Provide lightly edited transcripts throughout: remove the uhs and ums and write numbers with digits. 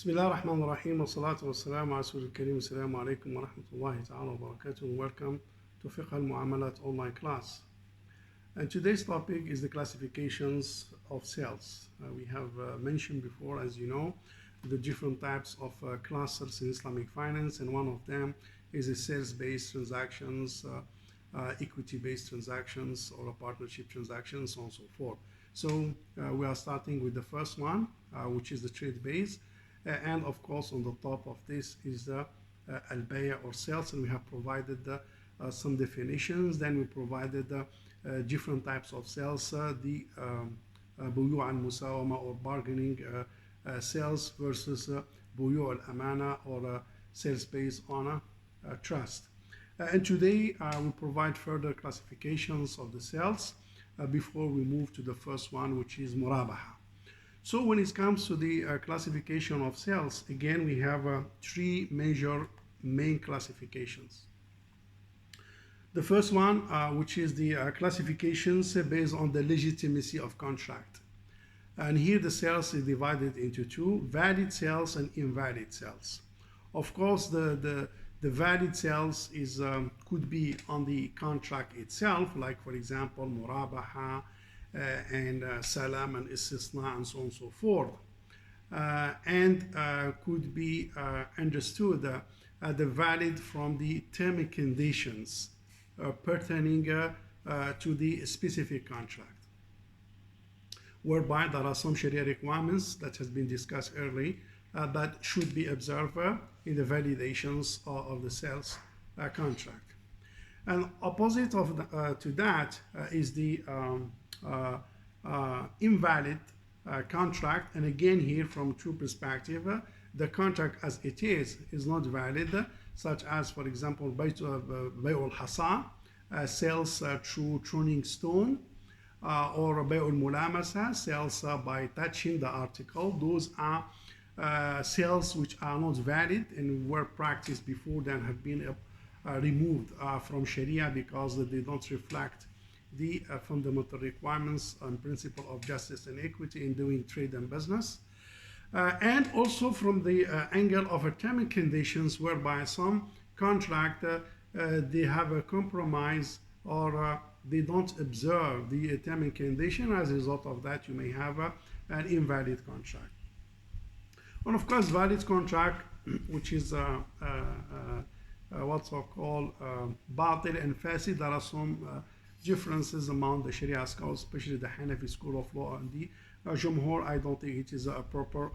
بسم الله الرحمن الرحيم والصلاة والسلام على رسول الكريم. السلام عليكم ورحمة الله تعالى وبركاته. Welcome to Fiqh al-Muamalat online class. And today's topic is the classifications of sales. We have mentioned before, as you know, the different types of classes in Islamic finance, and one of them is the sales-based transactions, equity-based transactions, or a partnership transactions, so on and so forth. So we are starting with the first one, which is the trade-based. And of course, on the top of this is the al-bay' or sales, and we have provided some definitions. Then we provided different types of sales, the buyu' al-musawama or bargaining sales versus buyu' al-amana or sales based on trust. And today we provide further classifications of the sales before we move to the first one, which is murabaha. So when it comes to the classification of sales, again, we have three major main classifications. The first one, which is the classifications based on the legitimacy of contract. And here the sales is divided into two: valid sales and invalid sales. Of course, the valid sales is could be on the contract itself, like for example, murabaha, and salam and istisna and so on and so forth, and could be understood the valid from the term and conditions pertaining to the specific contract, whereby there are some Sharia requirements that has been discussed earlier that should be observed in the validations of the sales contract. And opposite of to that is the invalid contract, and again here from two perspectives, the contract as it is not valid, such as for example bay'ul hasa, sales through turning stone, or bay'ul mulamasa, sales by touching the article. Those are sales which are not valid and were practiced before then have been removed from Sharia because they don't reflect the fundamental requirements and principle of justice and equity in doing trade and business. And also from the angle of a term and conditions, whereby some contract they have a compromise or they don't observe the term and condition. As a result of that, you may have an invalid contract. And of course, valid contract, which is what's called batil and fasid. There are some differences among the Sharia scholars, especially the Hanafi school of law and the Jumhur. I don't think it is a proper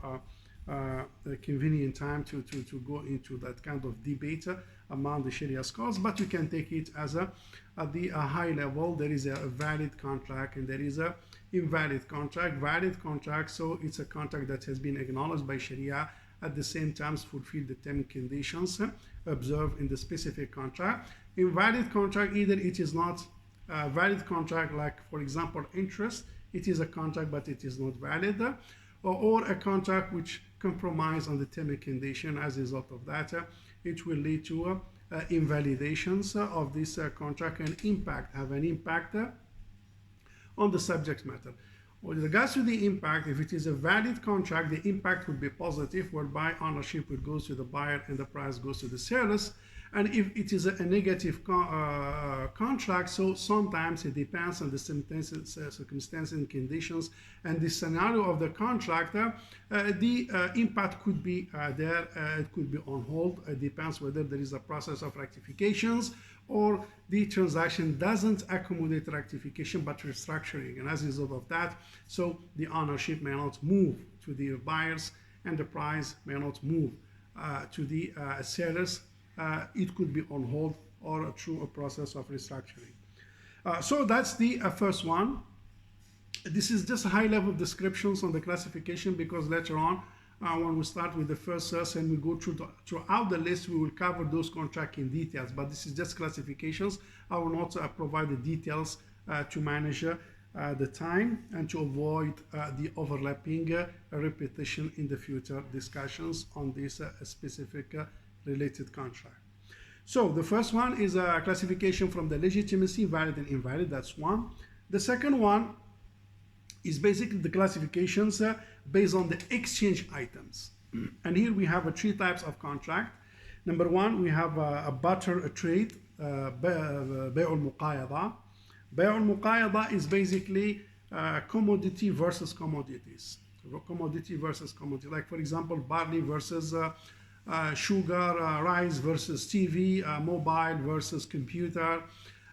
convenient time to go into that kind of debate among the Sharia scholars, but you can take it as at the high level. There is a valid contract and there is a invalid contract. Valid contract, so it's a contract that has been acknowledged by Sharia, at the same time fulfill the term conditions observed in the specific contract. Invalid contract, either it is not a valid contract, like for example interest, it is a contract but it is not valid, or a contract which compromise on the term and condition. As a result of that, it will lead to invalidations of this contract and have an impact on the subject matter. With regards to the impact, if it is a valid contract, the impact would be positive, whereby ownership would go to the buyer and the price goes to the sellers. And if it is a negative contract, so sometimes it depends on the circumstances and conditions and the scenario of the contract, the impact could be there, it could be on hold. It depends whether there is a process of rectifications or the transaction doesn't accommodate rectification but restructuring. And as a result of that, so the ownership may not move to the buyers and the price may not move to the sellers. It could be on hold or through a process of restructuring. So that's the first one. This is just high-level descriptions on the classification, because later on, when we start with the first source and we go throughout the list, we will cover those contracts in details. But this is just classifications. I will not provide the details to manage the time and to avoid the overlapping repetition in the future discussions on this specific related contract. So the first one is a classification from the legitimacy, valid and invalid. That's one. The second one is basically the classifications based on the exchange items. And here we have three types of contract. Number one, we have a barter trade, بيع المقايضة. بيع المقايضة is basically commodity versus commodities. Commodity versus commodity. Like for example, barley versus sugar, rice versus TV, mobile versus computer,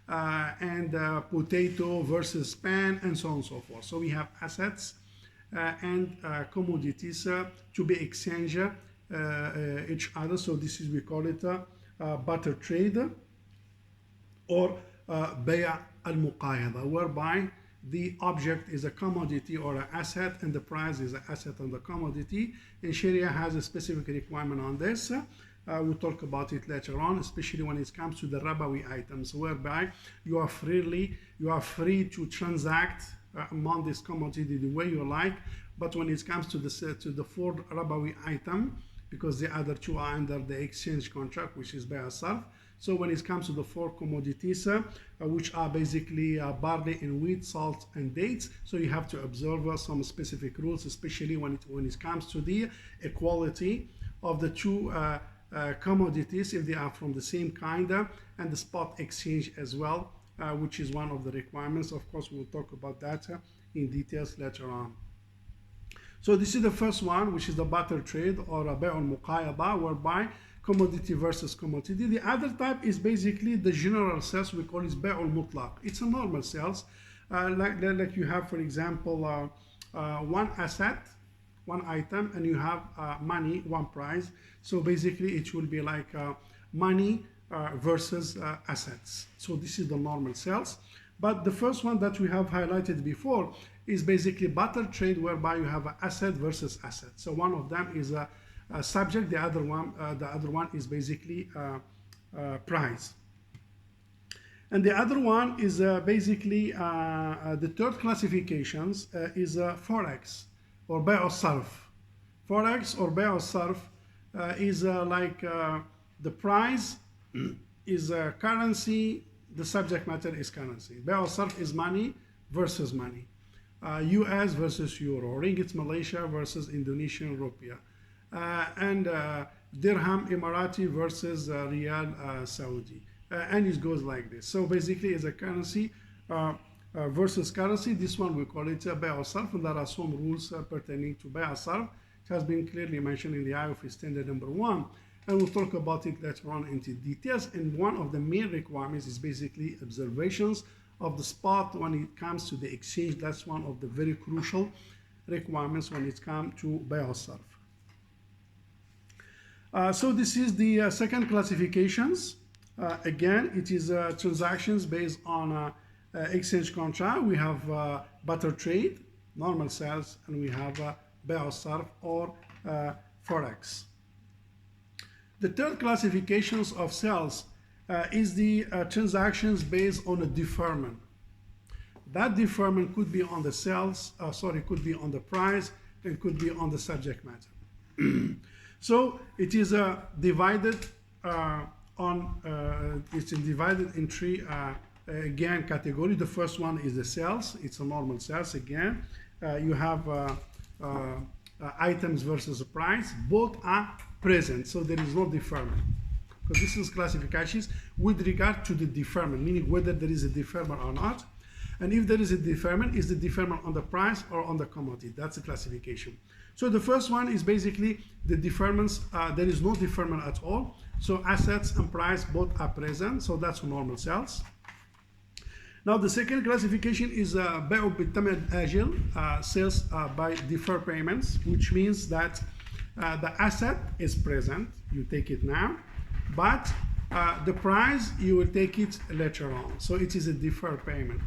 and potato versus pan, and so on and so forth. So we have assets and commodities to be exchanged each other. So this is, we call it barter trade, or بيع المقايضة, whereby the object is a commodity or an asset and the price is an asset on the commodity. And Sharia has a specific requirement on this. We'll talk about it later on, especially when it comes to the rabawi items, whereby you are free to transact among this commodity the way you like. But when it comes to the fourth rabawi item, because the other two are under the exchange contract, which is bay' al-sarf. So when it comes to the four commodities, which are basically barley and wheat, salt and dates, so you have to observe some specific rules, especially when it comes to the equality of the two commodities, if they are from the same kind, and the spot exchange as well, which is one of the requirements. Of course, we'll talk about that in details later on. So this is the first one, which is the barter trade, or a bay' al-muqayada, whereby commodity versus commodity. The other type is basically the general sales. We call it bay' al-mutlaq. It's a normal sales, like you have, for example, one asset, one item, and you have money, one price. So basically it will be like money versus assets. So this is the normal sales. But the first one that we have highlighted before is basically barter trade, whereby you have asset versus asset. So one of them is a subject, the other one is basically price. And the other one is basically the third classifications is forex, or bay' al-sarf. Forex or bay' al-sarf is like the price is currency, the subject matter is currency. Bay' al-sarf is money versus money. US versus Euro, Ringgit Malaysia versus Indonesian Rupiah, and Dirham Emirati versus Riyal Saudi, and it goes like this. So basically it's a currency versus currency. This one we call it bay' al-sarf, and there are some rules pertaining to bay' al-sarf. It has been clearly mentioned in the IOF standard number 1, and we'll talk about it later on into details. And one of the main requirements is basically observations of the spot when it comes to the exchange. That's one of the very crucial requirements when it comes to bay' al-sarf. So this is the second classifications. Again, it is transactions based on exchange contract. We have barter trade, normal sales, and we have bay' al-sarf, or forex. The third classifications of sales is the transactions based on a deferment. That deferment could be on the sales, could be on the price, and could be on the subject matter. So it is divided it's divided in three again category. The first one is the sales. It's a normal sales. Again, you have items versus a price. Both are present, so there is no deferment. So this is classifications with regard to the deferment, meaning whether there is a deferment or not. And if there is a deferment, is the deferment on the price or on the commodity? That's the classification. So the first one is basically the deferments. There is no deferment at all. So assets and price both are present. So that's normal sales. Now the second classification is bay'u bit-taman ajil, sales by deferred payments, which means that the asset is present, you take it now, but the price you will take it later on. So it is a deferred payment.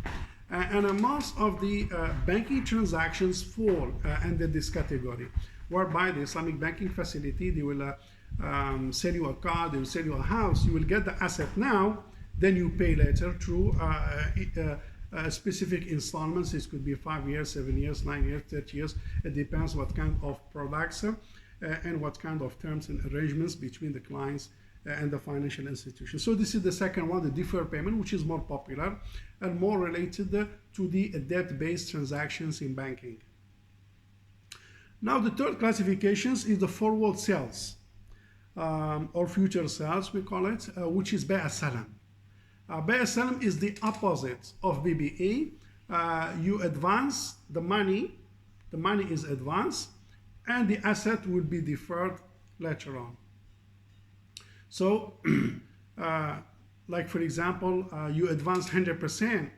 And most of the banking transactions fall under this category, whereby the Islamic banking facility, they will sell you a car, they will sell you a house, you will get the asset now, then you pay later through specific installments. It could be 5 years, 7 years, 9 years, 30 years. It depends what kind of products and what kind of terms and arrangements between the clients and the financial institution. So this is the second one, the deferred payment, which is more popular and more related to the debt-based transactions in banking. Now the third classifications is the forward sales or future sales, we call it, which is bay' salam. Bay' salam is the opposite of BBA. You advance the money is advanced, and the asset will be deferred later on. So, like for example, you advance 100%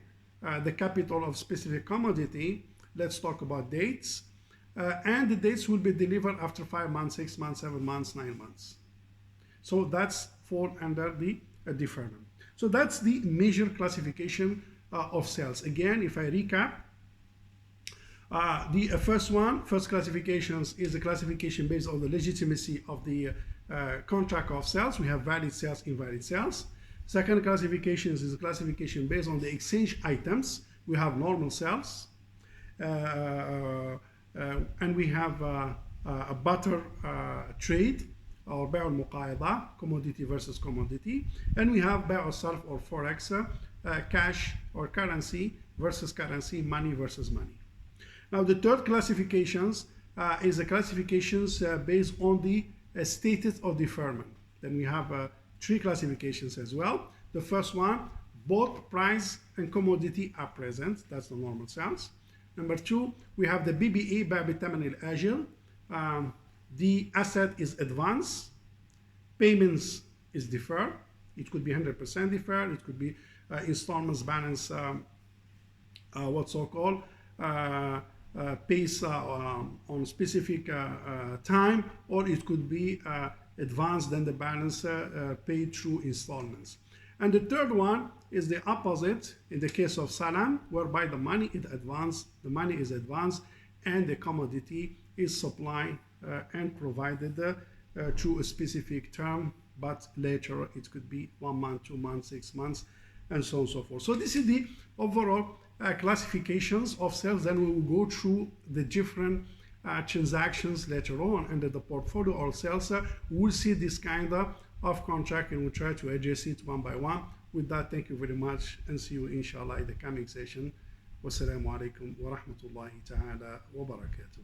the capital of specific commodity. Let's talk about dates. And the dates will be delivered after 5 months, 6 months, 7 months, 9 months. So that's fall under the deferment. So that's the major classification of sales. Again, if I recap, the first classifications is a classification based on the legitimacy of the contract of sales. We have valid sales, invalid sales. Second classification is a classification based on the exchange items. We have normal sales, and we have a barter trade, or bay' al-Muqayada, commodity versus commodity, and we have bay' al-Sarf or forex, cash or currency versus currency, money versus money. Now the third classifications is the classifications based on the status of deferment. Then we have 3 classifications as well. The first one, both price and commodity are present. That's the normal sales. Number 2, we have the BBA, bay' bitaman al-ajil. The asset is advanced, payments is deferred. It could be 100% deferred. It could be installments balance, what's so called, pays on specific time, or it could be advanced, then the balance paid through installments. And the third one is the opposite in the case of salam, whereby the money is advanced, and the commodity is supplied and provided through a specific term, but later it could be 1 month, 2 months, 6 months, and so on and so forth. So this is the overall classifications of sales. Then we will go through the different transactions later on under the portfolio or sales. We'll see this kind of contract, and we'll try to address it one by one. With that, thank you very much, and see you inshallah in the coming session. Wassalamu alaikum wa rahmatullahi ta'ala wa barakatuh.